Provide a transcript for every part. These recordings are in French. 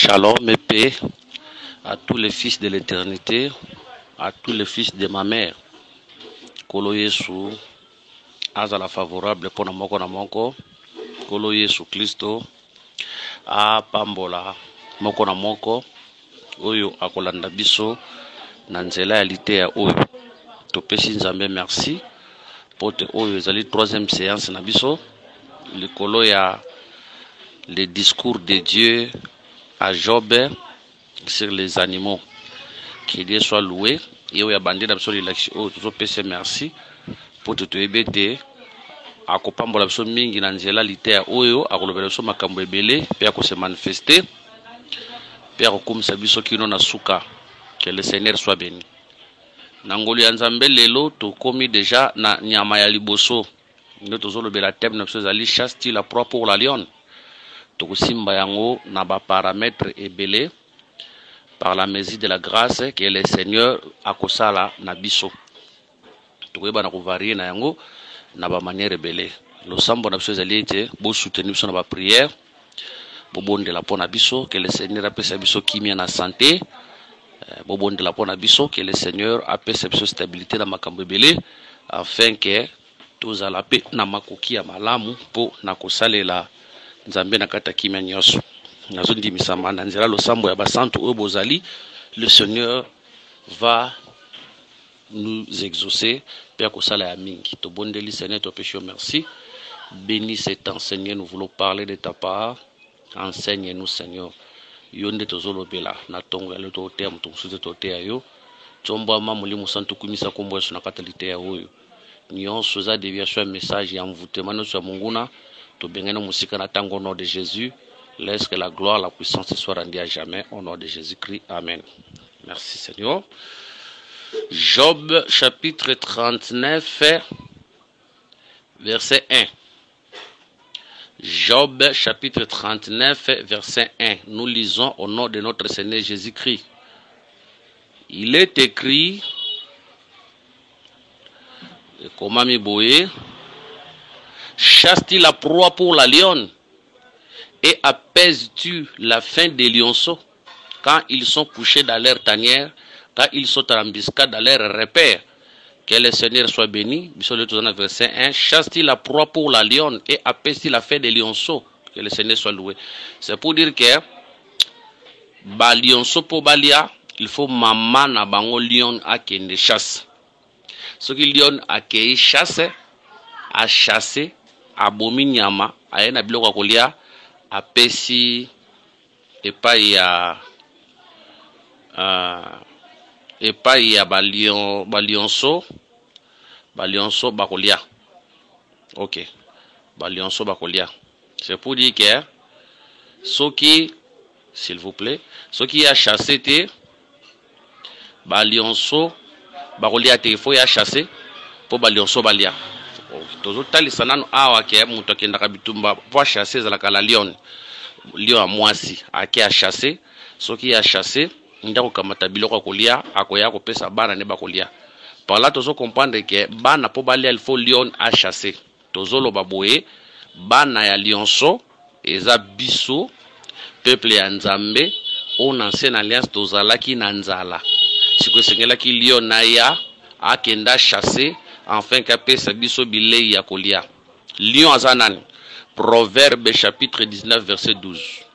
Shalom et paix à tous les fils de l'éternité, à tous les fils de ma mère. Kolo Yesu, azala favorable pour moko na moko. Kolo Yesu Kristo, a pambola moko na moko. Oyo akolanda biso na nzela ya liteya oyo. Topesi nzambe merci. Pote oyo ezali troisième séance na biso. Likolo ya le discours de Dieu à Job sur les animaux. Que Dieu soit loué. Et oyo abandi na biso relaxi oyo tozopesa merci. Pote toyebe te akopambola biso mingi na nzela liteya oyo akolobela biso makambo ebele pe akose manifester. Père okumisa biso kino na suka. Que le Seigneur soit béni. Nangoli ya nzambe lelo tokomi déjà na nyama ya liboso. Ndo tozolobela thème na biso ezali chasse-t-il la proie pour la lionne. Tokosimba yango na ba paramètres ebele par la mesure de la grâce que le Seigneur akosala na biso. Tokoyeba na kovarier na yango na ba manière ebele. Losambo na biso ezali ete bo soutenir biso na ba prière. Bobondela pona biso que le Seigneur apesa biso kimia na santé. Bobondela pona biso que le Seigneur apesa biso stabilité na makambo ebele afin que tozala pe na makoki ya malamu po na kosalela nzambe na kata kimia nyonso. Nazo ndimisa na nzela losambo ya basantu oyo bozali, le Seigneur va nous exaucer pe akosala ya mingi. Tobondeli Seigneur, topesho merci. Bénis cet enseignement, nous voulons parler de ta part. Enseigne-nous, Seigneur. Yonde tozolobela na tongo ya leto terme to suze to te ayo. Tsomba mamuli musantu kumisa kombo yesu na katalite ya oyo. Nyonso za déviation message ya mvutema no ya munguna to bengena musika na tango au nom de Jésus. Laisse que la gloire, la puissance soit rendue à jamais au nom de Jésus-Christ. Amen. Merci Seigneur. Job chapitre 39 verset 1. Job chapitre 39 verset 1. Nous lisons au nom de notre Seigneur Jésus-Christ. Il est écrit, comment Boé, chasse-t-il la proie pour la lionne et apaises-tu la faim des lionceaux quand ils sont couchés dans leur tanière, quand ils sont en embuscade dans leur repère? Que le Seigneur soit béni. Verset 1. Chasse-t-il la proie pour la lionne et apaise-t-il la faim des lionceaux? Que le Seigneur soit loué. C'est pour dire que ba lionceau pour balia, il faut maman na bango lion a kende chasse. Ce qui lion a kei chasse, a chassé, a bomi nyama, a yena biloko kolia, a pesi epai ya balionso bakolia. Ok, balionso bakolia. C'est pour dire que ce qui, s'il vous plaît, ce qui a chassé te balionso bakolia te, il faut ya chasser pour balionso balia. Tozo talisa nanu awa ke muto kenda kabitumba pour chasser za la lion a mwasi ake a chasser, ce qui a chassé ndako kamata biloko kolia akoya ko pesa bana ne bakolia. Par là tozo comprendre que bana po balia il faut lion a chasser. Tozo lo baboye bana ya lionso eza biso peuple ya nzambe on ancienne alliance tozalaki na nzala. Siko sengela ki lion na ya akenda chasser afin ka pesa biso bilei ya kolia. Lion azanan. Proverbe chapitre 19 verset 12.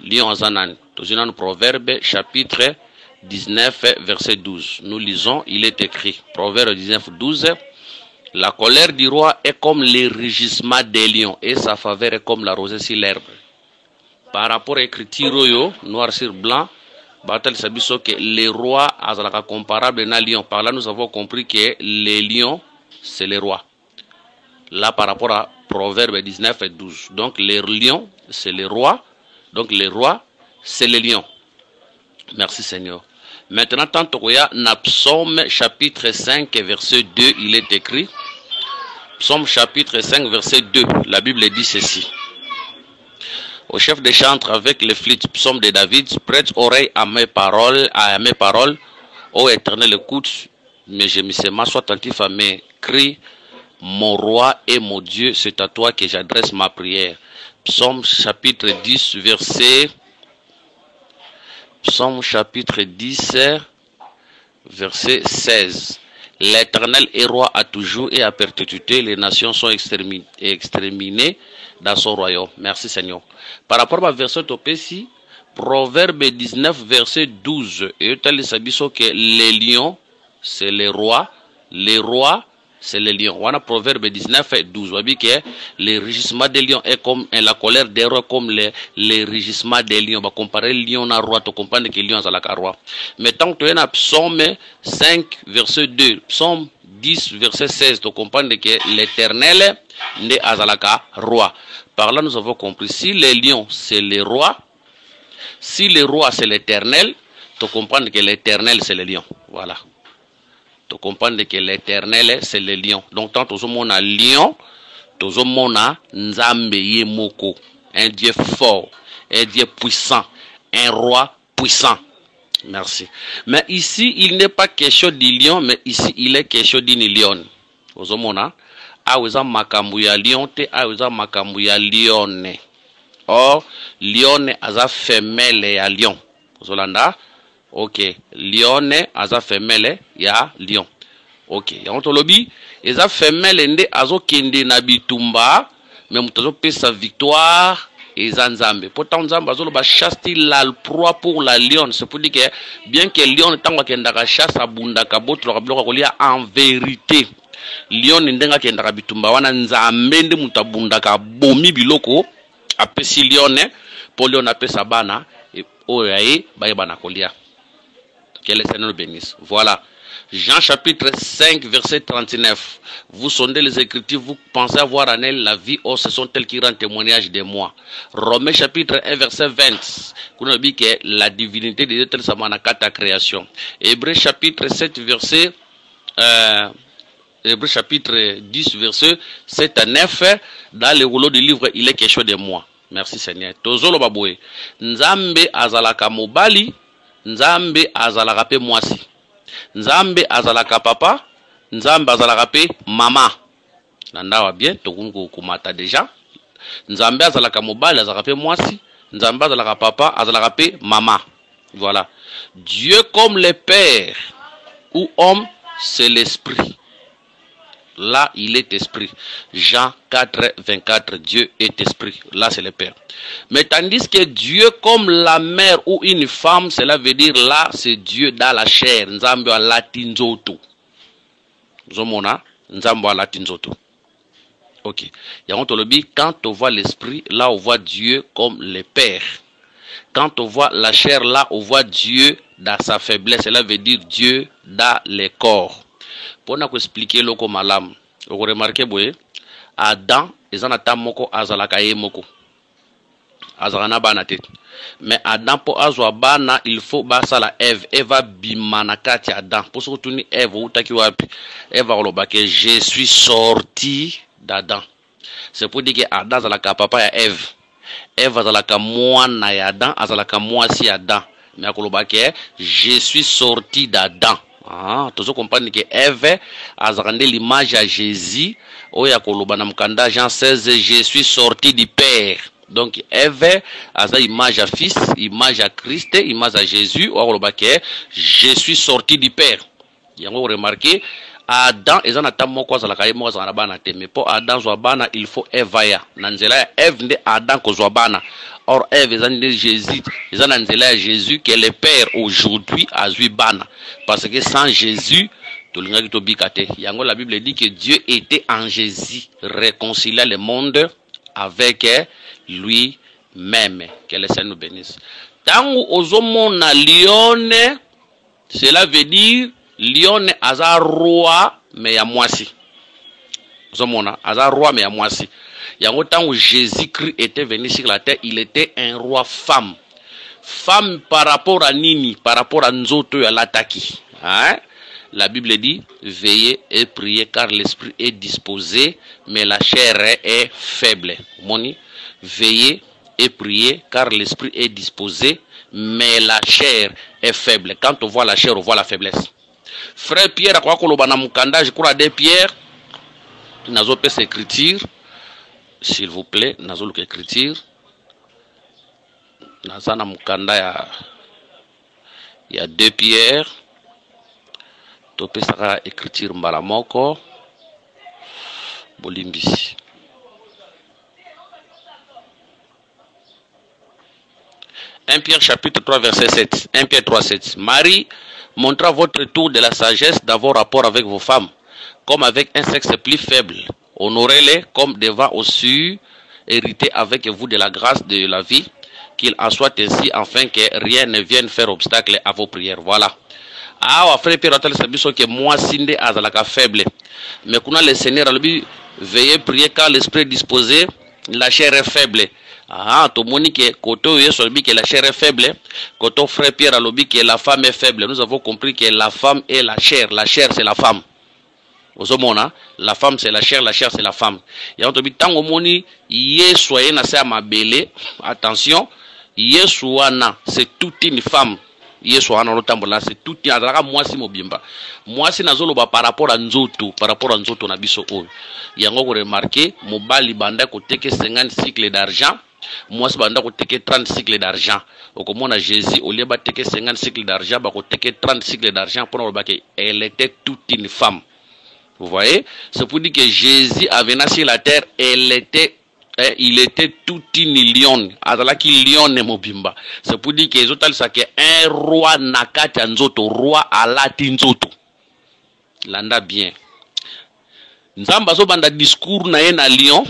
Lion azanan. Tozinan Proverbe chapitre 19 verset 12. Nous lisons, il est écrit. Proverbe 19 12. La colère du roi est comme les rugissements des lions et sa faveur est comme la rosée sur l'herbe. Par rapport à l'écriture yo, noir sur blanc, Batal Sabiso que les rois azalaka comparable na lion. Par là nous avons compris que les lions c'est les rois. Là par rapport à Proverbe 19 et 12. Donc les lions c'est les rois. Donc les rois c'est les lions. Merci Seigneur. Maintenant, tant qu'il y a Psaume chapitre 5 verset 2, il est écrit. Psaume chapitre 5 verset 2, la Bible dit ceci. Au chef des chantres avec les flûtes, psaume de David, prête oreille à mes paroles, ô Éternel, écoute, mes gémissements, sois attentif à mes cris, mon roi et mon Dieu, c'est à toi que j'adresse ma prière. Psaume chapitre 10 verset Psaume chapitre 10, verset 16. L'Éternel est roi à toujours et à perpétuité. Les nations sont exterminées dans son royaume. Merci Seigneur. Par rapport à verset ici, Proverbe 19, verset 12. Et il s'agit que les lions, c'est les rois. Les rois, c'est les lions. On a Proverbe 19 et 12. On dit que le rugissement des lions est comme la colère des rois, comme les rugissements des lions. On va comparer le lion à roi, tu comprends que le lion est la roi. Mais tant que tu as Psaume 5, verset 2, Psaume 10, verset 16, tu comprends que l'Éternel n'est pas roi. Par là, nous avons compris, si les lions, c'est les rois, si le roi, c'est l'Éternel, tu comprends que l'Éternel, c'est le lion. Voilà. Tu comprends que l'Éternel, c'est le lion. Donc, tant que tu as lion, tu as Nzambe Yemoko, un Dieu fort, un Dieu puissant, un roi puissant. Merci. Mais ici, il n'est pas question du lion, mais ici, il est question d'une lionne. Vous avez Aweza makambu ya lion te, aweza makambu ya lionne. Or, lionne aza femelle ya lion. Zolanda? Ok. Lionne aza femelle ya lion. Ok. Yango tolobi, eza femelle nde azo kende na bitumba, mais mutazo pe sa victoire eza nzambe. Pourtant nzambe azo ba chasse la proie pour la lionne. C'est pour dire que bien que lion tangwa kendaka chasse abundaka boto la bloka kolia en vérité. Lion ndenga kendaka bitumba wana nzambe nde mutabundaka bomi biloko. Apesi lione, pour lion apesa bana, et oyaye, baye bana kolia. Que le Seigneur nous bénisse. Voilà. Jean chapitre 5, verset 39. Vous sondez les Écritures, vous pensez avoir en elles la vie, oh, ce sont elles qui rendent témoignage de moi. Romains chapitre 1, verset 20. Qu'on dit que la divinité de Dieu, telle sa manakata création. Hébreux chapitre 7, verset Hébreux chapitre 10, verset 7 à 9, dans le rouleau du livre, il est question de moi. Merci Seigneur. Tozolo baboué. Nzambe azalaka mobali, Nzambe azalaka pe mwasi. Nzambe azalaka papa, Nzambe azalaka pe mama. Nandawa bien, tokungu kumata déjà. Nzambe azalaka mobali, azalaka pe mwasi. Nzambe azalaka papa, azalaka pe mama. Voilà. Dieu comme le Père ou homme, c'est l'esprit. Là, il est esprit. Jean 4, 24, Dieu est esprit. Là, c'est le Père. Mais tandis que Dieu comme la mère ou une femme, cela veut dire là, c'est Dieu dans la chair. Nzambe wa latinzoto. Zomona, Nzambe wa latinzoto. Ok. Quand on voit l'esprit, là, on voit Dieu comme le Père. Quand on voit la chair, là, on voit Dieu dans sa faiblesse. Cela veut dire Dieu dans le corps. Pour nous expliquer le malam, vous remarquez boye Adam ils en ata moko azalaka ye moko azalana bana tete mais Adam pour azwa bana il faut basa la Eve bimana kati Adam pour surtout ni Eve utaki wapi Eve olobake je suis sorti d'Adam. C'est pour dire que Adam azalaka papa ya Eve azalaka mwana ya Adam azalaka mwasi ya Adam mais akolobake je suis sorti d'Adam. Ah, tu comprends que Ève a rendu l'image à Jésus. Oya kolobana mukanda Jean 16, je suis sorti du Père. Donc Ève a image à fils, image à Christ, image à Jésus. Je suis sorti du Père. Yango remarqué Adam ezana tamoko azalaka ye moko azana bana te mais pour Adam zwa il faut Ève ya. Nanzela ya Ève nde Adam ko zwa bana. Or Ève ezana Jésus, ezana nzela ya Jésus que le Père aujourd'hui a zwi bana parce que sans Jésus tolingaki tobika te. Yango la Bible dit que Dieu était en Jésus réconcilier le monde avec lui-même. Que le Seigneur nous bénisse. Tangu ozomona lione, cela veut dire lion aza roi mais ya mwasi. Zomona aza roi mais ya mwasi. Yango tango Jésus-Christ était venu sur la terre, il était un roi femme. Femme par rapport à nini, par rapport à nzoto ya lataki. Hein? La Bible dit veillez et priez car l'esprit est disposé mais la chair est faible. Moni, veillez et priez car l'esprit est disposé mais la chair est faible. Quand on voit la chair, on voit la faiblesse. Frère Pierre, quoi que je crois des Pierre, nazo pes écriture, s'il vous plaît, nazo l'écriture, nazana mukanda ya Il y a 2 Pierre. Topé sera écriture Mbalamoko. Bolimbi. 1 Pierre chapitre 3 verset 7. 1 Pierre 3 7. Marie, montrez votre tour de la sagesse d'avoir rapport avec vos femmes, comme avec un sexe plus faible. Honorez-les comme devant aussi hériter avec vous de la grâce de la vie, qu'il en soit ainsi afin que rien ne vienne faire obstacle à vos prières. Voilà. Ah, frère Pierre, que moi, Sinde, azalaka faible. Mais qu'on a le Seigneur, veillez prier car l'esprit est disposé, la chair est faible. Ah, tout le monde qui est que la chair est faible, quand frère Pierre a lobby que la femme est faible. Nous avons compris que la femme est la chair c'est la femme. La femme c'est la chair c'est la femme. Et on te dit tant au moni Yesu na sa mabele, attention, Yesu wana c'est toute une femme. Yesu wana lotambola c'est toute une moi si mobimba. Moi si nazolo ba par rapport à nzoto na biso oyo. Yango ko remarquer mobali banda ko teke 50 cycles d'argent. Moi si banda ko teke 30 cycles d'argent. Okomona Jésus au lieu ba teke 50 cycles d'argent ba ko teke 30 cycles d'argent pour ba que elle était toute une femme. Vous voyez, c'est pour dire que Jésus avait naissé sur la terre, il était toute une lionne. Azalaki lionne mobimba. C'est pour dire que les autres ça que un roi nakata nzoto, roi alati nzoto. Landa bien. Nzamba zo banda discours na na lion.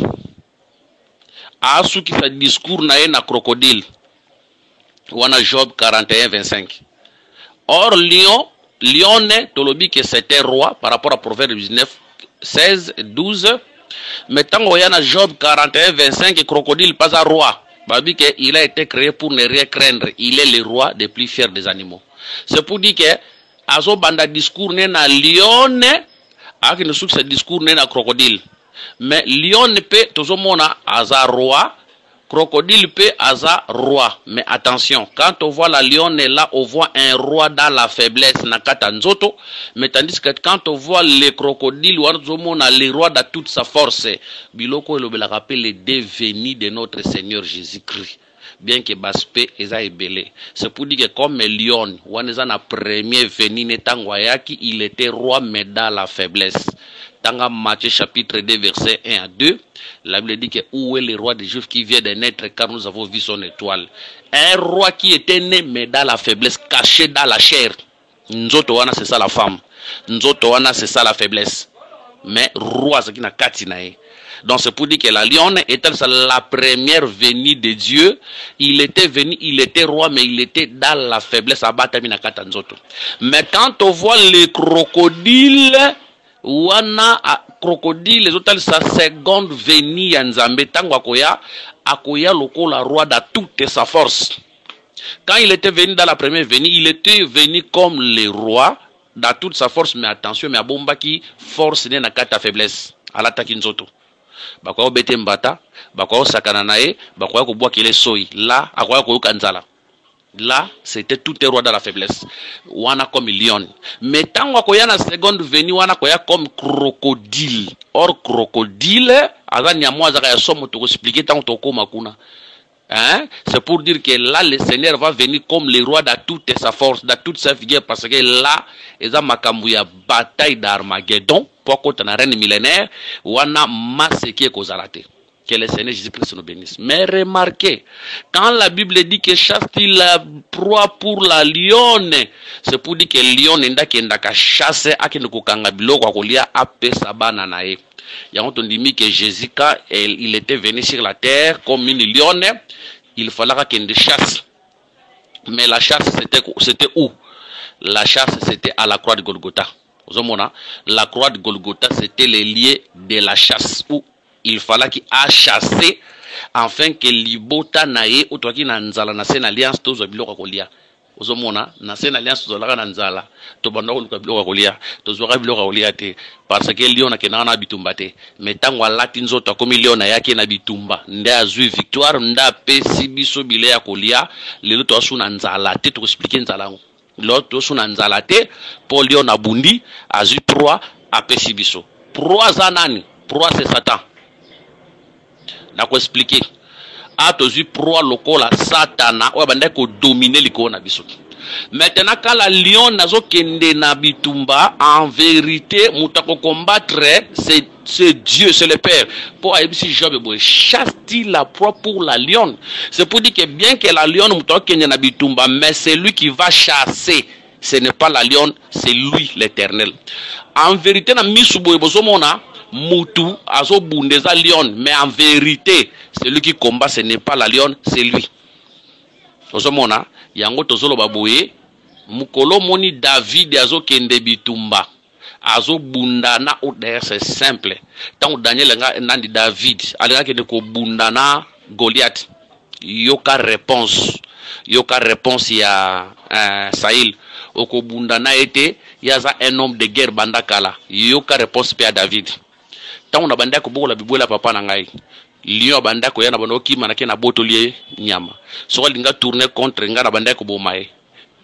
Asu ki sa discours na na crocodile. Wana Job 41-25. Or Lionne, Tolobi que c'était roi par rapport à Proverbe 19, 16, 12. Mais tant qu'il y a Job 41, 25, et crocodile pas un roi. Babi que il a été créé pour ne rien craindre. Il est le roi des plus fiers des animaux. C'est pour dire que Azo banda discours n'est na lionne, a qui ne souffre ce discours n'est na crocodile. Mais lionne peut toujours mona aza roi. Crocodile peut aza roi, mais attention, quand on voit la lionne là, on voit un roi dans la faiblesse, nakata nzoto, mais tandis que quand on voit les crocodiles, on a le roi dans toute sa force. Biloko le rappelle le devenu de notre Seigneur Jésus-Christ. Bien que Baspé eza ebele. C'est pour dire que comme lion, on est na premier venu netangwayaki, il était roi mais dans la faiblesse. Dans Matthieu chapitre 2 verset 1 à 2, la Bible dit que où est le roi des Juifs qui vient de naître car nous avons vu son étoile. Un roi qui était né mais dans la faiblesse, caché dans la chair. Nzoto wana c'est ça la femme. Nzoto wana c'est ça la faiblesse. Mais roi c'est qui na katinae. Donc c'est pour dire que la lionne était la première venue de Dieu. Il était venu, il était roi, mais il était dans la faiblesse. Mais quand on voit les crocodiles, wana crocodile, les autres sa seconde venue ya Nzambe tango akoya lokola roi dans toute sa force. Quand il était venu dans la première venue, il était venu comme le roi dans toute sa force, mais attention, mais abomba qui force n'est na kata faiblesse. Alataki nzoto. Bakoya bete mbata, bakoya sakana nae, bakoya ko boakele soyi. Là, akoya ko kanzala. Là, c'était tout un roi dans la faiblesse. Wana comme lion. Mais tant qu'on y a la seconde venue, wana koya comme crocodile. Or crocodile, avant n'y a moi ça somme te expliquer tant to koma kuna. Hein? C'est pour dire que là le Seigneur va venir comme le roi dans toute sa force, dans toute sa vigueur, parce que là, ils ont makambuya bataille d'Armageddon, pour qu'on a reine millénaire, wana masse qui est kozalate. Que le Seigneur Jésus-Christ nous bénisse. Mais remarquez, quand la Bible dit que chasse-t-il la proie pour la lionne, c'est pour dire que lion nenda kenda ka chasse akende kokanga biloko akolia ape sabana nae. Il y a entendu que Jésus quand il était venu sur la terre comme une lionne, il fallait qu'il chasse. Mais la chasse c'était où? La chasse c'était à la croix de Golgotha. La croix de Golgotha c'était le lieu de la chasse où il fallait qu'il a chassé afin que libota nae otoki na nzala na sena alliance tozo biloko kolia. Ozomona na sena alliance tozo la nzala to banda ko biloko kolia tozo ka biloko kolia te parce que lion na kenana bitumba te mais tango alati nzoto comme lion na yake na bitumba nda azui victoire nda pesi biso bile ya kolia lelo to asuna nzala te to expliquer nzala ngo l'autre asuna nzala te pour lion na bundi azui 3 apesi biso 3 zanani 3 c'est Satan. Nako expliquer. A tozu proie lokola satana o banda ko dominer likona biso. Maintenant, quand la lion nazo kende na bitumba, en vérité, moutako combattre, c'est Dieu, c'est le Père. Pour si Job chasse-t-il la proie pour la lionne. C'est pour dire que bien que la lionne moutako kende na bitumba, mais c'est lui qui va chasser. Ce n'est pas la lionne, c'est lui l'Éternel. En vérité, na misubo ebozomona mutu azo bundeza lionne, mais en vérité, celui qui combat, ce n'est pas la lionne, c'est lui. Ozomona yango tozolo baboye mukolo moni David azo kende bitumba azo bundana ou d'ailleurs c'est simple tant Daniel nga nandi David alinga kende ko bundana Goliath yoka réponse ya Saïl oko bundana été yaza un homme de guerre bandakala yoka réponse pe à David tant on a banda ko bola bibola papa na ngai lion banda ko yana bando ki manake na botolie nyama so linga tourner contre nga na banda ko bomae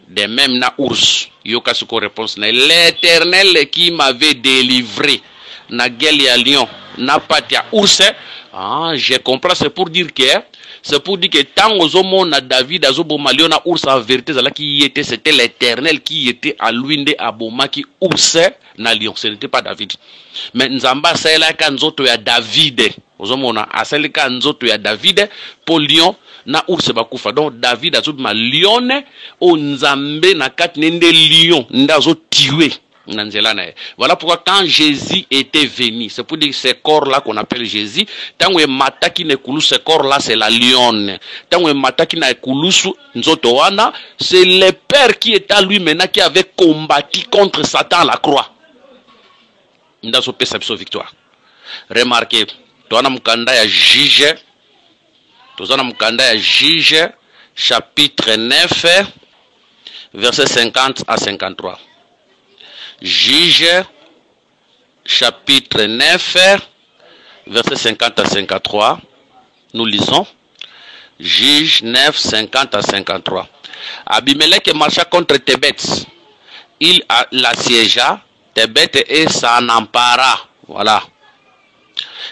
de même na ours yoka suko réponse na l'Éternel qui m'avait délivré na gueule ya lion na patte ya ours. Ah, je comprends, c'est pour dire que tant aux hommes na David azoboma lion na ours en vérité zala qui était c'était l'Éternel qui était à l'uinde aboma qui ours na lion, ce n'était pas David. Mais nzamba sala ka nzoto ya David ozomona asalika nzoto ya David pour lion na ours bakufa. Donc David azobima lion o nzambe na kati nende lion ndazo tuer. Voilà pourquoi quand Jésus était venu, c'est pour dire ce corps-là qu'on appelle Jésus, tant que mataki ne koulou, ce corps-là c'est la lionne. Tant que mataki na koulou nzoto wana, c'est le Père qui est à lui maintenant qui avait combattu contre Satan à la croix. Ndazo perception victoire. Remarquez, toana mukanda ya Juge, tozana mukanda ya Juge, chapitre 9, verset 50 à 53. Juge, chapitre 9, verset 50 à 53. Nous lisons. Juge 9, 50 à 53. Abimelech marcha contre Tébet. Il l'assiégea, Tébet, et s'en empara. Voilà.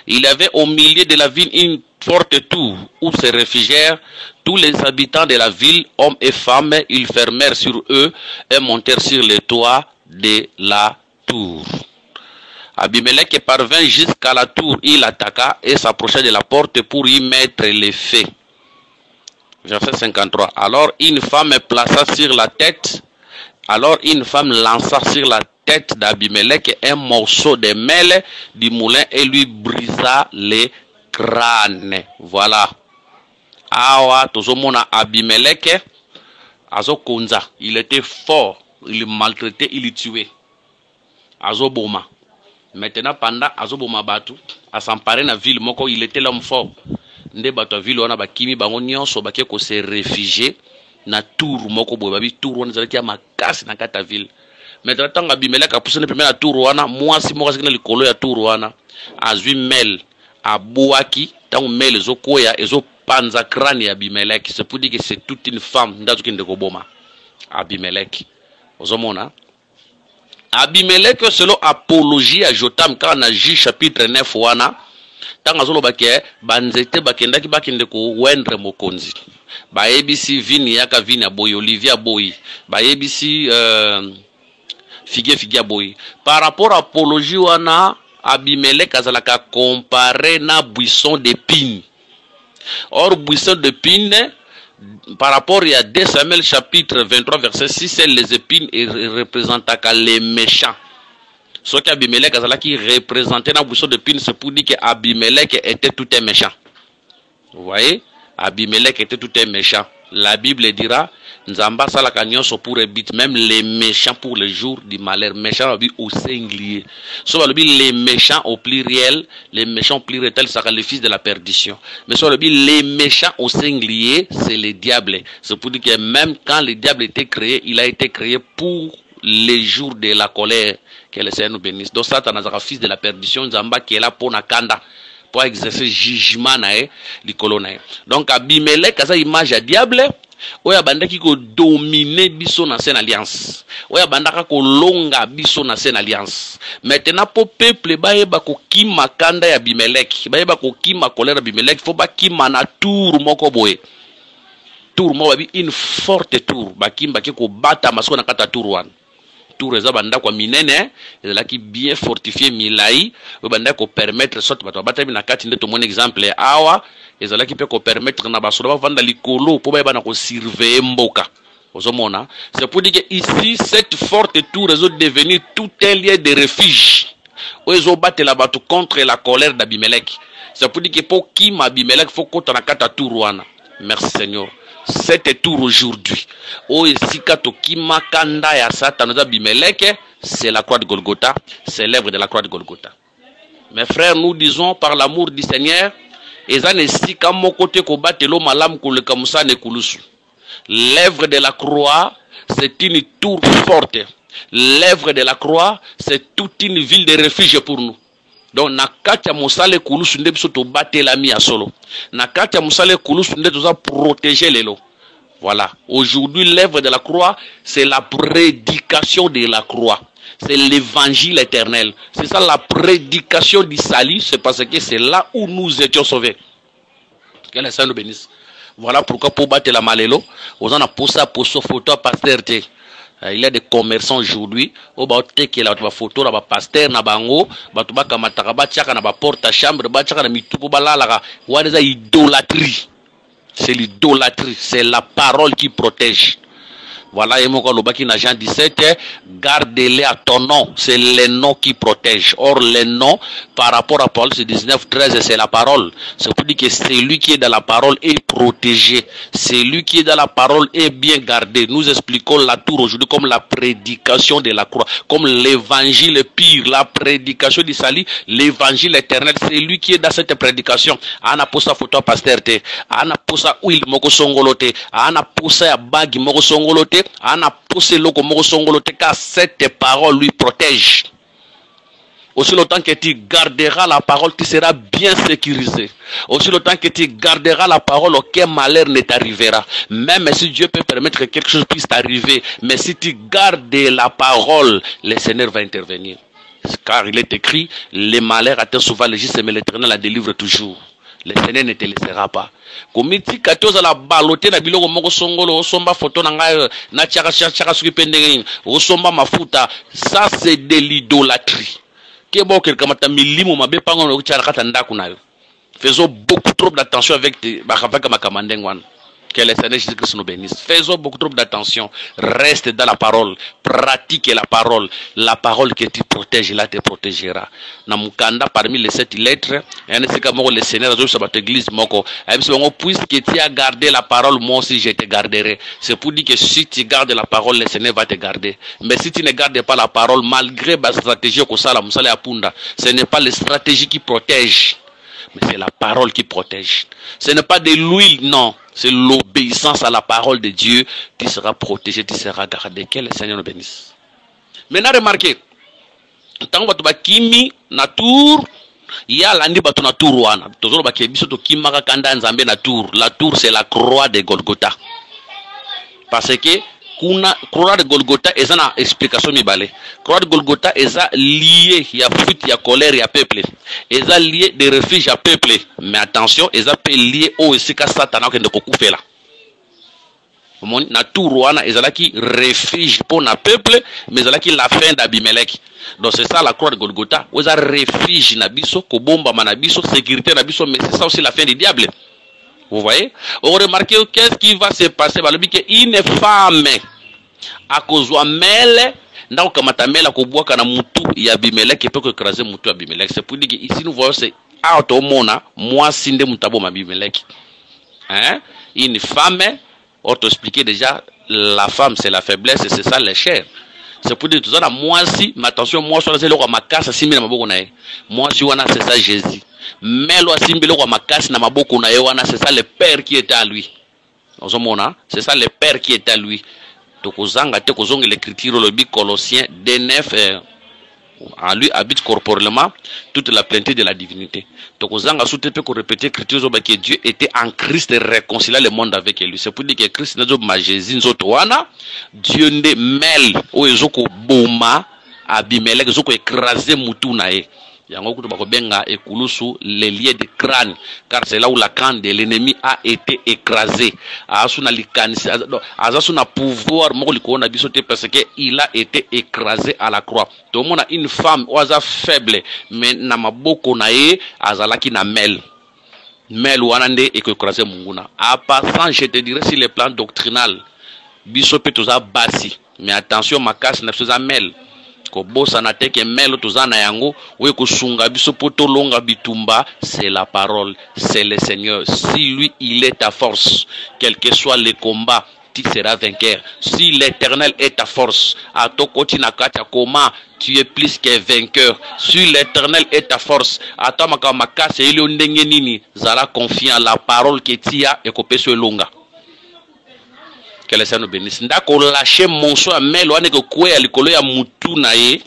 Il avait au milieu de la ville une forte tour où se réfugièrent tous les habitants de la ville, hommes et femmes. Ils fermèrent sur eux et montèrent sur les toits de la tour. Abimelech parvint jusqu'à la tour, il attaqua et s'approcha de la porte pour y mettre les feux. Verset 53. Alors une femme lança sur la tête d'Abimelech un morceau de mêle du moulin et lui brisa les crânes. Voilà. Awa tozomona Abimelech azokonza, il était fort. Il maltraitait, il tuait. Azoboma. Maintenant, pendant Azoboma Batu, à s'emparer de la ville, il était l'homme fort. Nde Batu ville, on a bakimi, bangonyon, sobake ko se réfugié, na tour, moko bobabi, tour, on a dit, ma casse na kata ville. Maintenant, tant Abimelech a poussé le premier à tour, moi, si moi, c'est le colo à tour, azui mel, a boaki, tant mel, zokoya, et zo panza crâne Abimelech. C'est pour dire que c'est toute une femme, ndazuki ndekoboma. Abimelech. Ozomona Abimelech selon apologie à Jotam quand on a Juge chapitre 9 wana tant azolo baké banzete bakendaki bakende ko wendre mokonzi ba ABC vini yaka vini aboy Olivia boy ba ABC figue boy par rapport à apologie wana Abimelech azalaka comparé na buisson d'épines. Or buisson d'épines par rapport à 2 Samuel chapitre 23 verset 6, c'est les épines et représentent les méchants. Ce qu'Abimelech qui représentait dans la buisson d'épines, c'est pour dire qu'Abimelech était tout un méchant. Vous voyez, Abimelech était tout un méchant. La Bible dira, Nzamba salaka nyonso pour ebit, même les méchants pour le jour du malheur. Méchants au singulier. Soit les méchants au pluriel, les méchants au pluriel, c'est le fils de la perdition. Mais soit les méchants au singulier, c'est le diable. C'est pour dire que même quand le diable était créé, il a été créé pour les jours de la colère. Que le Seigneur nous bénisse. Donc Satan est fils de la perdition, Nzamba qui est là pour nakanda, pour exercer jugement nae, likolo nae. Donc Abimelech, ça image à diable. Oya bandaki ko dominer biso na sen alliance. Oya bandaka ko longa biso na sen alliance. Maintenant pour peuple bayeba ko kima kanda ya Abimelech, bayeba ko kima kolera Abimelech, faut ba kima na tour moko boye. tour mo babi une forte tour bakimba ke ko bata masoko na kata tour wana tour eza banda kwa minene ezalaki bien fortifié milai o banda ko permettre sorte bato bata na kati ndeto mon exemple awa ezalaki pe ko permettre na basoda bavanda likolo po ba na ko surveiller mboka ozomona. C'est pour dire que ici cette forte tour est devenue tout un lieu de refuge où ils ont battu la bateau contre la colère d'Abimelech. C'est pour dire que pour qui m'Abimelech faut qu'on a kata tour wana. Merci Seigneur. Cette tour aujourd'hui, où ici kato kima kanda ya Satan d'Abimelech, c'est la croix de Golgotha, c'est l'œuvre de la croix de Golgotha. Mes frères, nous disons par l'amour du Seigneur, ezan esi kamo kote ko batelo malam kuleka musa ne kulusu. L'œuvre de la croix, c'est une tour forte. L'œuvre de la croix, c'est toute une ville de refuge pour nous. Donc, nakati ya musale kulusu nde biso to batela mi ya solo. Nakati ya musale kulusu nde toza protéger lelo. Voilà. Aujourd'hui, l'œuvre de la croix, c'est la prédication de la croix. C'est l'évangile éternel. C'est ça la prédication du salut. C'est parce que c'est là où nous étions sauvés. Que le Seigneur nous bénisse. Voilà pourquoi pour battre la malélo, on a posé pour ce photo à pasteur. Il y a des commerçants aujourd'hui, au bas que la photo la pasteur na bango, batuba kamataka bachaka na ba porte chambre, bachaka na mitupo balala, wala idolâtrie. C'est l'idolâtrie, c'est la parole qui protège. Voilà, et mon qui n'a Jean 17, garde-les à ton nom, c'est le nom qui protège. Or, le nom, par rapport à Paul, c'est 19, 13, c'est la parole. C'est pour dire que celui qui est dans la parole est protégé. Celui qui est dans la parole est bien gardé. Nous expliquons la tour aujourd'hui comme la prédication de la croix, comme l'évangile pire, la prédication du salut, l'évangile éternel. C'est lui qui est dans cette prédication. Ana posa photo pasteur te, ana posa huile moko songolote, ana posa ya bagi moko songolote. Ana poussé le comme car cette parole lui protège. Aussi longtemps que tu garderas la parole, tu seras bien sécurisé. Aussi longtemps que tu garderas la parole, aucun malheur ne t'arrivera. Même si Dieu peut permettre que quelque chose puisse t'arriver, mais si tu gardes la parole, le Seigneur va intervenir. Car il est écrit, les malheurs atteignent souvent les justes, mais l'Éternel la délivre toujours. Le Seigneur ne te laissera pas. Komiti katoza la balote na biloko moko songolo osomba photo na ngai na chaka suki pendenge osomba mafuta, ça c'est de l'idolâtrie. Kebo kelkamata milimo mabe pango no chara kata ndaku nayo. Faisons beaucoup trop d'attention avec bakavaka makamandengwan. Que le Seigneur Jésus-Christ nous bénisse. Faisons beaucoup trop d'attention. Reste dans la parole. Pratique la parole que tu protèges, là te protégera. Namukanda parmi les 7 lettres, le Seigneur a dit sur votre église, puisque tu as gardé la parole, moi aussi je te garderai. C'est pour dire que si tu gardes la parole, le Seigneur va te garder. Mais si tu ne gardes pas la parole, malgré la stratégie, ce n'est pas la stratégie qui protège. Mais c'est la parole qui protège. Ce n'est pas de l'huile, non. C'est l'obéissance à la parole de Dieu. Tu seras protégé, tu seras gardé. Que le Seigneur nous bénisse. Maintenant, remarquez. Tant que tu as kimi, na tour, il y a l'andi batu na tour wana. Tozolo ba kebiso to kimaka kanda nzambe na tour. La tour, c'est la croix de Golgotha. Parce que kuna croix de Golgotha est une explication mibale. Croix de Golgotha est lié ya fuite ya colère ya peuple. Est lié de refuge à peuple. Mais attention, est lié au esika Satan ke ndeko kufela. Na tour wana ezalaki refuge pour na peuple, mais ezalaki la fin d'Abimelech. Donc c'est ça la croix de Golgotha. Oza refuge na biso, ko bomba na biso, sécurité na biso, mais c'est ça aussi la fin du diable. Vous voyez? On remarque qu'est-ce qui va se passer. Une femme à cause de mele, n'a pas mele à kobuaka na mutu y'Abimelech qui peut écraser mutu Abimelech. C'est pour dire que ici nous voyons c'est automona moi sinde mutabo Abimelech. Hein? Une femme, on t'a expliqué déjà, la femme c'est la faiblesse et c'est ça les chairs. C'est pour dire tout ça moi si, mais attention moi sur c'est le roi makasa simbi na maboko na ye. Moi si wana c'est ça Jésus. Mais le simbi le roi makasa na maboko na ye wana c'est ça le père qui était à lui. C'est ça le père qui est à lui. Tokozanga te kozonga l'écriture le bic Colossiens D9 en lui habite corporellement toute la plénitude de la divinité. Tokozanga soute peut répéter l'écriture que Dieu était en Christ et réconcilier le monde avec lui. C'est pour dire que Christ n'est pas Jésus nzotoana Dieu ne mêle o ezoko boma Abimelech ezoko écraser mutu na ye. Yango kutu bako benga ekulusu les liens de crâne, car c'est là où la crâne de l'ennemi a été écrasée. Asuna likanisi, azasuna pouvoir moko likona bisote parce que il a été écrasé à la croix. Tout le monde a une femme oaza faible, mais na maboko na ye azalaki na mel. Mel wanande et que écrasé munguna. En passant, je te dirais sur le plan doctrinal, bisope toza basi, mais attention makasi na toza mel. Ko bosa na teke melo tozana yango we ko sunga biso poto longa bitumba, c'est la parole, c'est le Seigneur. Si lui il est ta force, quel que soit le combat, tu seras vainqueur. Si l'Éternel est ta force, à tokoti na katia koma, tu es plus que vainqueur. Si l'Éternel est ta force, à ta makamaka c'est ile ndenge nini, zala confiant la parole que tu as et ko peso longa. Que le Seigneur nous bénisse. Ndako lâcher monso à melo ane ko kwe ya likolo ya mutu na ye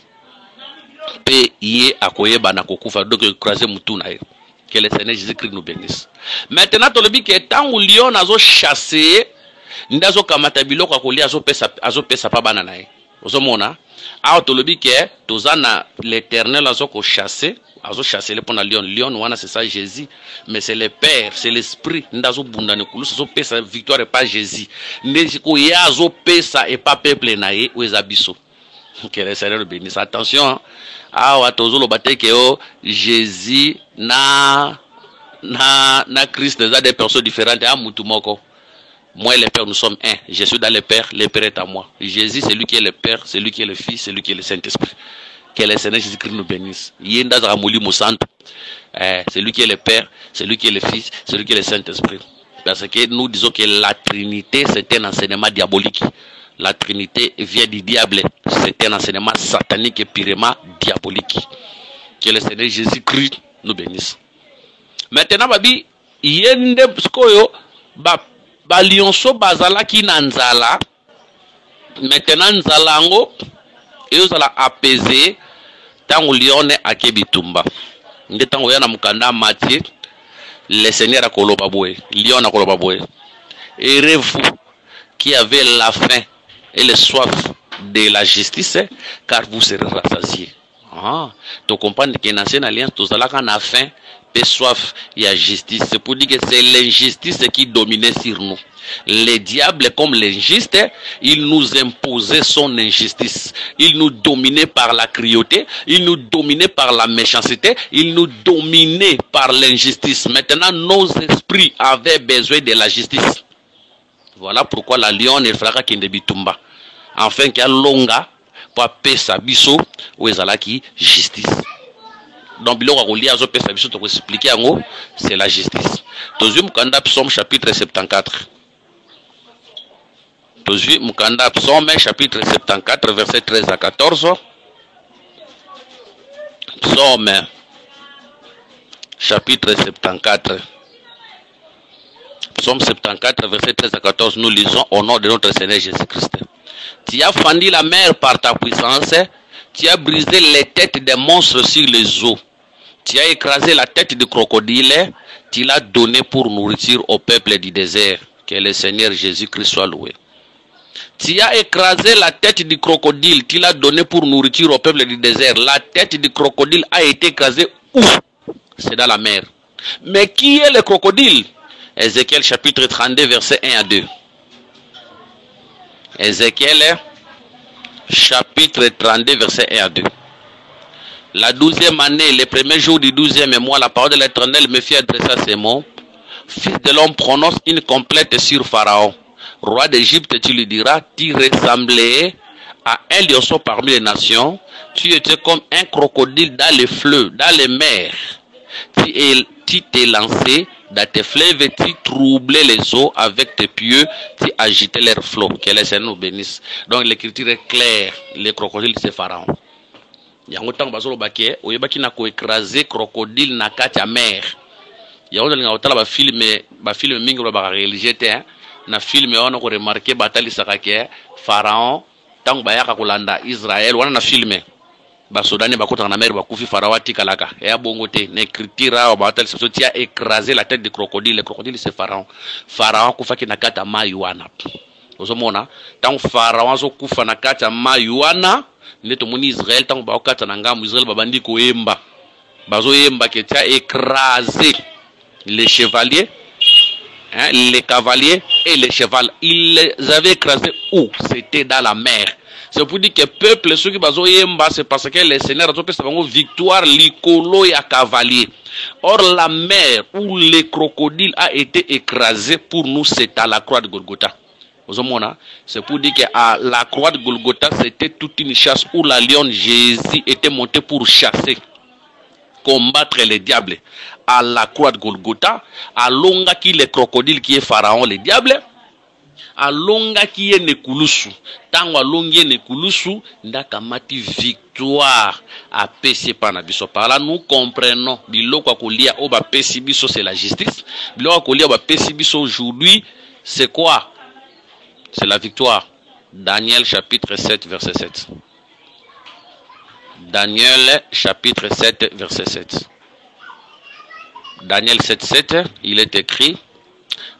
pe ye akoyeba na kokufa donc écraser mutu na ye. Que le Seigneur Jésus-Christ nous bénisse. Maintenant to lebi ke tant ou lion azo chasser ndazo kamata biloko akolia azo pesa pa bana na ye. Ozomona a to lebi ke tozana l'Éternel azo ko chasser le pona lion wana c'est ça Jésus, mais c'est le Père, c'est l'Esprit ndazo bundane kulu so pesa victoire et pas Jésus ndeko yazo pesa et pas peuple nae ou ezabiso. Que le Seigneur bénisse. Attention awa tozolo bateke o Jésus na Christ des des personnes différentes a mutu moko. Moi et le Père nous sommes un. Je suis dans le Père est à moi. Jésus c'est lui qui est le Père, c'est lui qui est le Fils, c'est lui qui est le Saint-Esprit. Que le Seigneur Jésus-Christ nous bénisse. C'est lui qui est le Père, c'est lui qui est le Fils, c'est lui qui est le Saint-Esprit. Parce que nous disons que la Trinité, c'est un enseignement diabolique. La Trinité vient du diable. C'est un enseignement satanique et purement diabolique. Que le Seigneur Jésus-Christ nous bénisse. Maintenant, babi, yende skoyo, ba lionso bazala ki nanzala. Maintenant, nzalango, et vous allez apaiser tant lione akebitumba. Nde tango yana mukanda Matthieu, le Seigneur a kolobaboué, lion a kolobaboué. Et vous qui avez la faim et le soif de la justice, car vous serez rassasiés. Tu comprends que dans l'ancienne alliance, tous allons qu'on a faim et soif et la justice. C'est pour dire que c'est l'injustice qui dominait sur nous. Les diables comme l'injuste, il nous imposait son injustice. Il nous dominait par la cruauté, il nous dominait par la méchanceté, il nous dominait par l'injustice. Maintenant, nos esprits avaient besoin de la justice. Voilà pourquoi la lion est fraka kindebitumba. Enfin, qu'il y a longa pour pesa biso ou ezalaki justice. Donc, biloko kolia zo pesa biso to ko expliquer ngo, c'est la justice. Tozui mukanda Psaume chapitre 74. Tozui mukanda Psaume chapitre 74 verset 13 à 14. Psaume chapitre 74. Psaume 74 verset 13 à 14, nous lisons au nom de notre Seigneur Jésus-Christ. Tu as fendu la mer par ta puissance, tu as brisé les têtes des monstres sur les eaux. Tu as écrasé la tête du crocodile, tu l'as donné pour nourriture au peuple du désert. Que le Seigneur Jésus-Christ soit loué. Tu as écrasé la tête du crocodile, tu l'as donné pour nourriture au peuple du désert. La tête du crocodile a été écrasée où? C'est dans la mer. Mais qui est le crocodile? Ézéchiel chapitre 32 verset 1 à 2. Ézéchiel chapitre 32 verset 1 à 2. La 12e année, le premier jour du 12e mois, la parole de l'Éternel me fit adresser à ces mots. Fils de l'homme, prononce une complète sur Pharaon. Roi d'Égypte, tu lui diras, tu ressemblais à un lionceau parmi les nations. Tu étais comme un crocodile dans les fleuves, dans les mers. Tu t'es lancé dans tes fleuves, tu troublais les eaux avec tes pieux, tu agitais leurs flots. Que le Seigneur nous bénisse. Donc l'écriture est claire. Les crocodiles, c'est Pharaon. Yango tango bazolo baké, oyebaki na ko écraser crocodile na kati ya mer. Yango linga otala ba film mingi ba réaliser te na film wana ko remarquer batali sakake Pharaon tango bayaka kolanda Israël wana na filme. Ba sodane bakota na mer bakufi Pharaon tikalaka. Ya bongo te na écriture wa batali so ti a écraser la tête du crocodile. Le crocodile c'est Pharaon. Pharaon kufaki na kati ya mai wana. Ozomona tango Pharaon zo kufa na kati ya mai wana. Neto moni Israël tango ba okata na ngamu Israël babandi koyemba bazo yemba qui a écrasé les chevaliers, hein, les cavaliers et les chevaux. Ils les avaient écrasés où? C'était dans la mer. C'est pour dire que le peuple, ceux qui bazo yemba, c'est parce que les seigneurs ont une victoire likolo ya cavalier. Or la mer où les crocodiles a été écrasé pour nous, c'est à la croix de Golgotha. C'est pour dire qu'à la croix de Golgotha, c'était toute une chasse où la lionne Jésus était monté pour chasser, combattre les diables. À la croix de Golgotha, à longa qui les crocodiles qui est Pharaon, les diables, à longa qui est Nekulusu. Tango à longa Nekulusu, ndakamati victoire à PC Panabiso. Par là, nous comprenons, biloko kolia oba PC biso c'est la justice. Biloko kolia oba PC biso aujourd'hui, c'est quoi? C'est la victoire. Daniel chapitre 7, verset 7. Daniel chapitre 7, verset 7. Daniel 7, 7, il est écrit: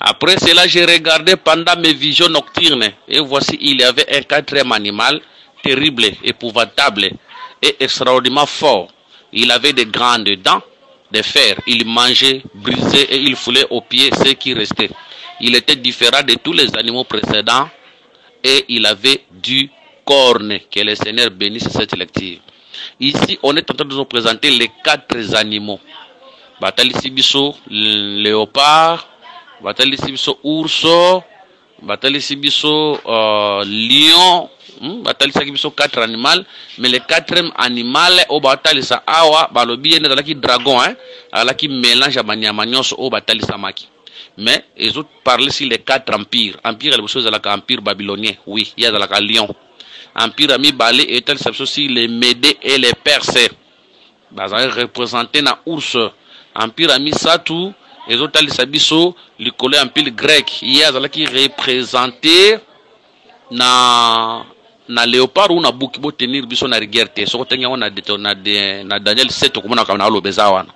après cela, j'ai regardé pendant mes visions nocturnes, et voici, il y avait un quatrième animal, terrible, épouvantable, et extraordinairement fort. Il avait des grandes dents de fer. Il mangeait, brisait, et il foulait aux pieds ce qui restait. Il était différent de tous les animaux précédents, et il avait du corne. Que le Seigneur bénisse cette lecture. Ici, on est en train de nous présenter les 4 animaux. Batali Sibiso, léopard, Batali Sibiso, ourso, Batali Sibiso, lion, Batali Sibiso 4 animaux, mais les 4e animal, au Batali sa awa, balobi, il y a dragon, hein, qui mélange à maniamanios au Batali Samaki. Mais ils ont parlé sur les 4 empires. Empire, il y a l'empire babylonien, oui, il y a la lion. Empire ami balé et tel c'est aussi les Médés et les Perses. Ils ont représenté dans ours. Empire ami Satou, ils ont tali sabiso, le collé empire grec. Il y a qui représenté na léopard ou na bouki bo tenir biso na rigueur. So tenga on a na Daniel 7 comme on a na lobezawana.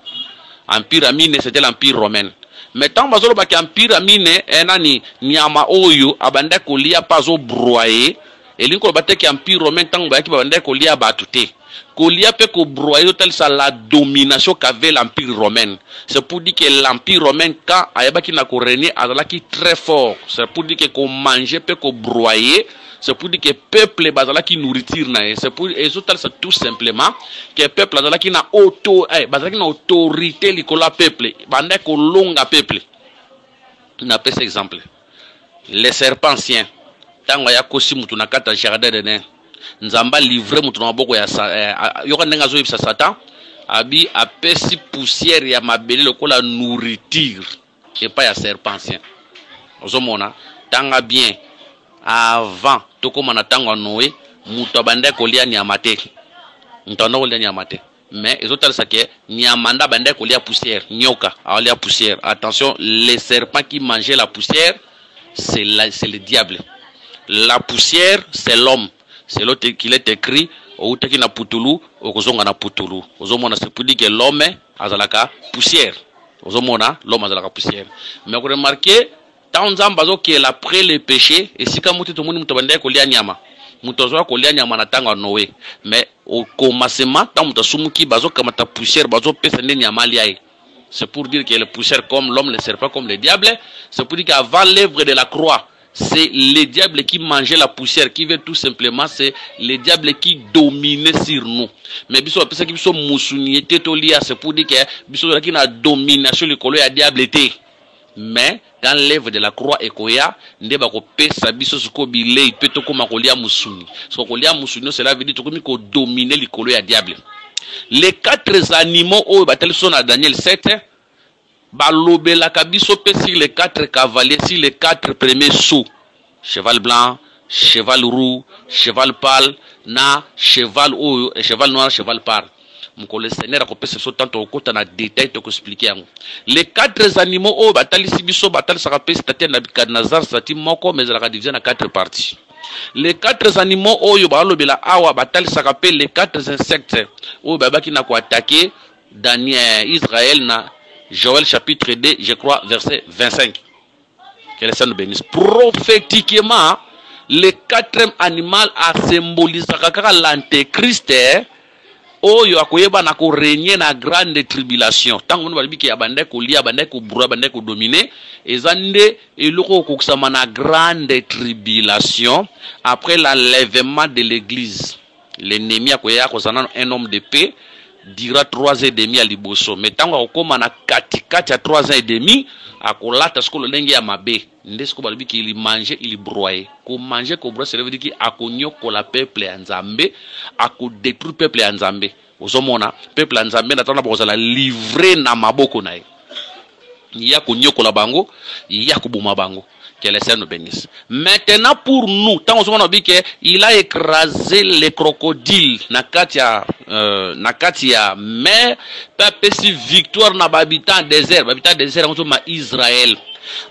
Empire ami c'était l'empire romain. Mais tant que vous empire amine enani nyama oyo abanda kolia pazo broyer et l'inko bate ki empire romain tant ba ki abanda kolia batute kolia pe ko broyer tel ça la domination qu'avait l'empire romain. C'est pour dire que l'empire romain quand ayabaki na ko régner azalaki très fort. C'est pour dire que ko manger pe ko broyer. C'est pour dire que le peuple bazala qui nourriture na. C'est pour c'est tout simplement que le peuple bazala qui na autorité likola peuple. Bande ko longa peuple. Na pese exemple. Les serpents anciens. Tango ya kosi mutu na kata jardin de nain. Nzamba livrer mutu na boko ya yoka nenga zo yebisa Satan. Abi apesi poussière ya mabele lokola nourriture. Et pas ya serpent ancien. Ozomona tanga bien. Avant toko manatango Noé muto bande kolia nyamate ntando kolia nyamate mais les autres ça que nyamanda bande kolia poussière nyoka alia poussière. Attention, les serpents qui mangeaient la poussière c'est le diable. La poussière c'est l'homme. C'est l'autre qu'il est écrit au teki na putulu okozonga na putulu. Ozomona c'est pour dire que l'homme azalaka poussière. Ozomona l'homme azalaka poussière. Mais vous remarquez tant nzambazo qui est après le péché et si comme tout le monde mutobande kolia nyama mutozo kolia nyama na tanga Noé mais au commencement tant mutasumuki bazo kamata poussière bazo pesa ne nyama liae. C'est pour dire que le poussière comme l'homme, le serpent comme le diable. C'est pour dire qu'avant l'œuvre de la croix c'est le diable qui mangeait la poussière, qui veut tout simplement, c'est le diable qui dominait sur nous. Mais biso apesa ki biso musuniete tolia, c'est pour dire que biso qui na domination le kolo ya diable était. Mais dans l'œuvre de la croix ekoya ndeba ko pesa biso suko bilei peto koma kolia musuni. So kolia musuni cela veut dire to komi ko dominer le kolo ya diable. Les 4 animaux au batali son à Daniel 7 balobela kabiso pe sur les 4 cavaliers, sur les 4 premiers sous. Cheval blanc, cheval roux, cheval pâle, na cheval ou cheval noir, cheval pâle. Le Seigneur a coupé ce tant au côté na détail te expliquer. Les 4 animaux au batali sibiso batali sarapé c'est-à-dire Nabucodonosor sati moko mais la division en 4 parties. Les 4 animaux au balobela awa batali sarapé les 4 insectes au babaki na ko attaquer Daniel Israël na Joël chapitre 2, je crois, verset 25. Que le Seigneur nous bénisse. Prophétiquement, le 4e animal a symbolisé l'antéchrist oyo akoyeba na ko régner na grande tribulation tango moni balibi ki abande ko lia abande ko brouiller abande ko dominer ezande eloko kokisama na grande tribulation après l'enlèvement de l'église. L'ennemi akoya kozana un homme de paix dira 3 ans et demi à liboso mais tango akoma na katikati ya 3 ans et demi akolata skolo ndenge ya mabe ndesko balibi ki il manger il broyer ko manger ko broyer ça veut dire ki akonyokola peuple ya Nzambe ako détruire peuple ya Nzambe ozomona peuple ya Nzambe natana bokozala livrer na maboko na ye ya konyokola bango ya kubuma bango. Que les Seigneur nous bénisse. Maintenant pour nous, tant on a dit qu'il a écrasé les crocodiles na katia mais peuple si victoire na habitant désert on ma Israël.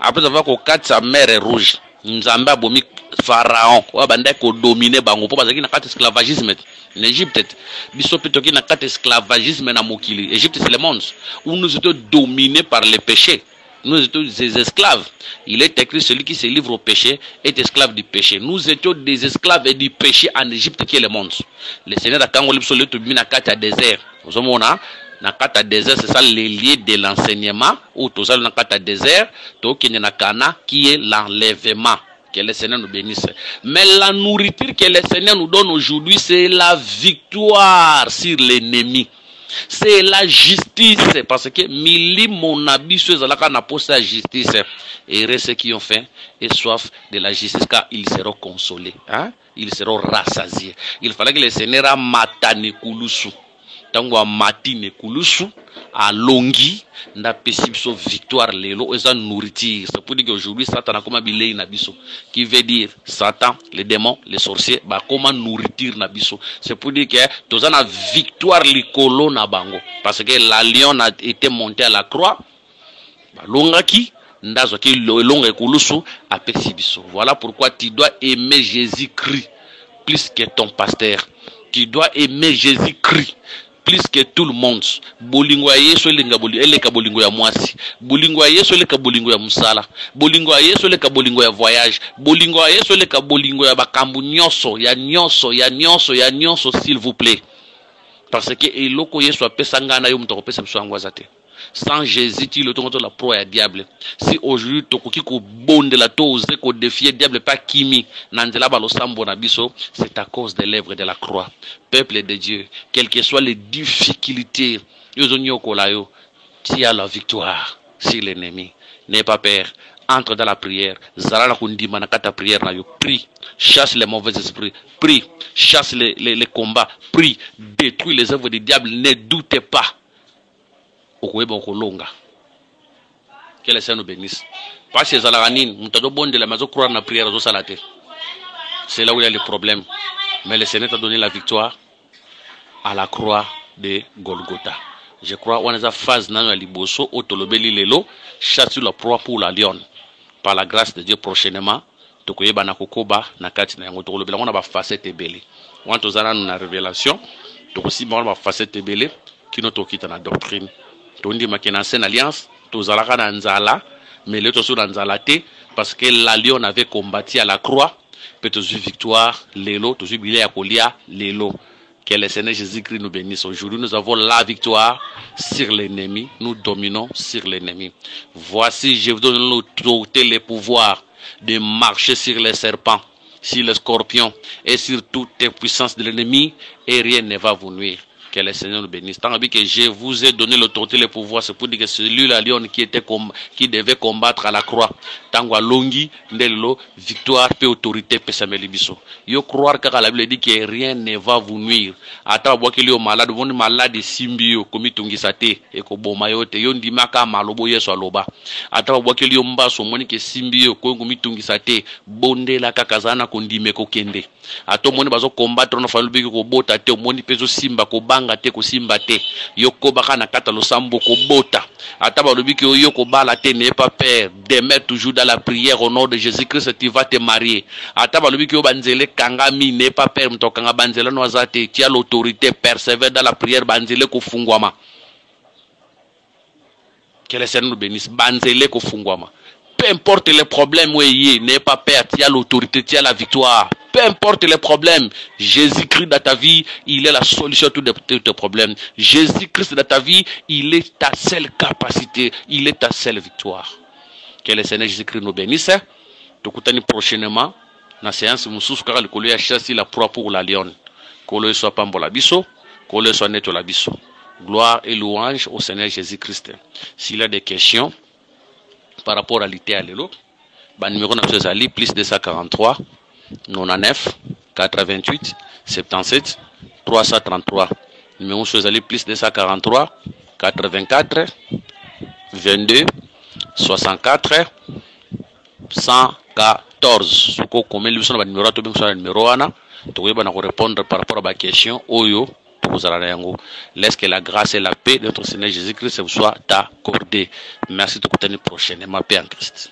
Après avoir que katia mer est rouge, Nzambe a bomi pharaon wa bande ko dominer bango po bazaki na katia esclavagisme en Égypte. Biso petoki na katia esclavagisme na mokili. Égypte c'est le monde où nous étions dominés par les péchés. Nous étions des esclaves. Il est écrit celui qui se livre au péché est esclave du péché. Nous étions des esclaves et du péché en Égypte qui est le monde. Le Seigneur a quand on na kata désert. Vous avez na kata désert, c'est ça les liens de l'enseignement ou tout ça na kata désert, to na kana qui est l'enlèvement. Que le Seigneur nous bénisse. Mais la nourriture que le Seigneur nous donne aujourd'hui, c'est la victoire sur l'ennemi. C'est la justice parce que mili mon abisso zalaka na poste la justice et ceux qui ont faim et soif de la justice car ils seront consolés, hein? Ils seront rassasiés. Il fallait que le Seigneur a matane kulusu tango a matine kulusu a longi na pesibiso victoire lelo eza nourriture. C'est pour dire qu'aujourd'hui Satan a comme bilei na biso qui veut dire Satan, les démons, les sorciers ba comment nourriture na biso. C'est pour dire que tous ana victoire likolo na bango parce que la lion a été monté à la croix ba longaki ndazo ki longa kulusu a pesibiso. Voilà pourquoi tu dois aimer Jésus-Christ plus que ton pasteur. Tu dois aimer Jésus-Christ plus que tout le monde. Bolingo ya Yesu eleka bolingo ya mwasi. Bolingo ya Yesu eleka bolingo ya musala. Bolingo ya Yesu eleka bolingo ya voyage. Bolingo ya Yesu eleka bolingo ya bakambu nyonso, ya nyonso s'il vous plaît. Parce que eloko Yesu apesa ngana yo mutoko pesa biso angwaza te. Sans Jésus, tu le tonto la proie à diable. Si aujourd'hui tu ko bonde la tose ko défier diable pas kimi nandela balo sambo na biso, c'est à cause des lèvres de la croix. Peuple de Dieu, quelles que soient les difficultés, tu as la victoire sur l'ennemi. N'aie pas peur. Entre dans la prière. Zara kundima na kata prière na yo. Prie. Chasse les mauvais esprits. Prie. Chasse les combats. Prie. Détruis les œuvres du diable. Ne doutez pas. Que le Seigneur nous bénisse. Parce que la prière c'est là où il y a le problème. Mais le Seigneur t'a donné la victoire à la croix de Golgotha. Je crois qu'on a une phase dans la liboso, autolobeli lelo, chasse la proie pour la lion. Par la grâce de Dieu prochainement, tokoyeba na kokoba na kati na yango tolobela on a ba facette ebele. On tozana na révélation, tokosi ba ba facette ebele kino tokita na doctrine. Tondi makena ancienne alliance, tozalaka na nzala, mais le tozo na nzala te parce que la lion avait combattu à la croix, peut tozu victoire lelo, tozu bilé ya kolia lelo. Que le Seigneur Jésus-Christ nous bénisse. Aujourd'hui, nous avons la victoire sur l'ennemi. Nous dominons sur l'ennemi. Voici, je vous donne l'autorité, le pouvoir de marcher sur les serpents, sur les scorpions et sur toutes les puissances de l'ennemi et rien ne va vous nuire. Que le Seigneur nous bénisse. Tant que je vous ai donné l'autorité, le pouvoir, c'est pour dire que celui-là, lion qui devait combattre à la croix. Tango longi, ndelo, victoire, paix, autorité, paix, samelibiso. Yo croire car la Bible dit que rien ne va vous nuire. Ata boki li o malade, bon malade simbio, komi tungisate, et ko bomayote, yo ndimaka malobo yeso aloba. Ata boki li o mbaso, moni ke simbio, komi tungisate, bonde la kakazana kondime ko kende. Ato moni bazo combattre no falu biki ko bota te, moni pezo simba ko banga te ko simba te. Yo ko baka na kata lo sambo ko bota. Ata ba lobiki yo ko bala te, n'aie pas peur, demeure toujours dans la prière au nom de Jésus-Christ, tu vas te marier. Ata ba lobiki yo banzele kangami, n'aie pas peur, mtokanga banzela no azate, tu as l'autorité, persévère dans la prière, banzele ko fungwama. Que le Seigneur nous bénisse, banzele ko fungwama. Peu importe les problèmes où il y est, n'aie pas peur, tu as l'autorité, tu as la victoire. peu importe les problèmes, Jésus-Christ dans ta vie, il est la solution à tous tes problèmes. Jésus-Christ dans ta vie, il est ta seule capacité, il est ta seule victoire. Que le Seigneur Jésus-Christ nous bénisse. Tukutani prochainement na séance mususu kaka likolo ya chasse la proie pour la lion. Kolo soit pambola biso, kolo soit neto la biso. Gloire et louange au Seigneur Jésus-Christ. S'il y a des questions par rapport à l'ité à l'élo, bah numéro 9 Ali plus 243 99 88 77 333. Numéro 9 Ali plus 243 84 22 64 114. Soko comme lui son numéro to bien son numéro ana to yeba na répondre par rapport à ma question oyo to zala yango. Laisse que la grâce et la paix de notre Seigneur Jésus-Christ vous soit accordée. Merci de vous tenir prochainement, paix en Christ.